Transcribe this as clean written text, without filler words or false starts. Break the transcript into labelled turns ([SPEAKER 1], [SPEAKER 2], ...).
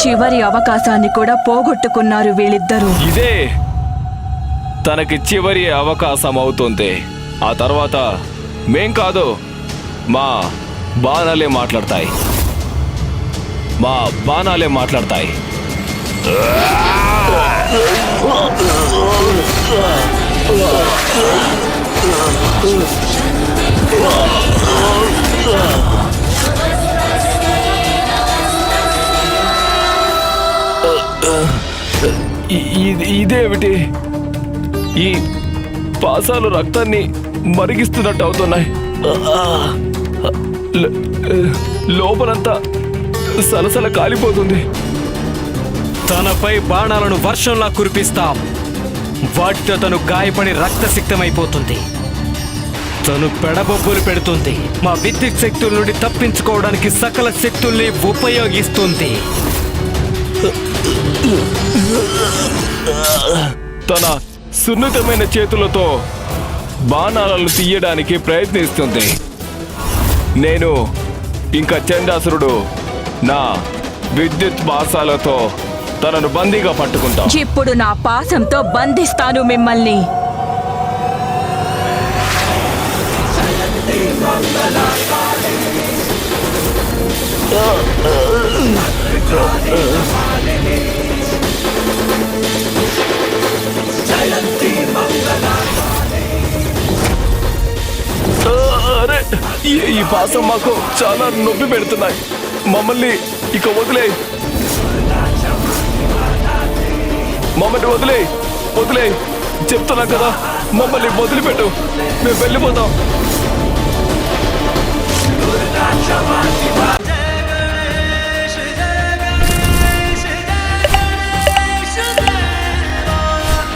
[SPEAKER 1] చివరి అవకాశాన్ని కూడా పోగొట్టుకున్నారు వీళ్ళిద్దరూ.
[SPEAKER 2] ఇదే తనకి చివరి అవకాశం అవుతుంది. ఆ తర్వాత మేం కాదు, మా బాణాలే మాట్లాడతాయి. మా బాణాలే మాట్లాడతాయి. ఇదేమిటి? ఈ పాసాలు రక్తాన్ని మరిగిస్తున్నట్టు అవుతున్నాయి. లోపలంతా సలసల కాలిపోతుంది.
[SPEAKER 3] తనపై బాణాలను వర్షంలా కురిపిస్తాం. వాటితో తను గాయపడి రక్తసిక్తమైపోతుంది. తను పెడబొబ్బులు పెడుతుంది. మా విద్యుత్ శక్తుల నుండి తప్పించుకోవడానికి సకల శక్తుల్ని ఉపయోగిస్తుంది.
[SPEAKER 2] తన సున్నితమైన చేతులతో బాణాలను తీయడానికి ప్రయత్నిస్తుంది. నేను ఇంకా చండాసురుడు నా విద్యుత్ పాసాలతో తనను బందీగా పట్టుకుంటాం.
[SPEAKER 1] ఇప్పుడు నా పాశంతో బంధిస్తాను మిమ్మల్ని.
[SPEAKER 2] అరే, ఈ పాసం మాకు చాలా నొప్పి పెడుతున్నాయి. మమ్మల్ని ఇక వదిలే, మమ్మల్ని వదిలే వదిలే చెప్తున్నా కదా, మమ్మల్ని వదిలిపెట్టు, మేము వెళ్ళిపోతాం.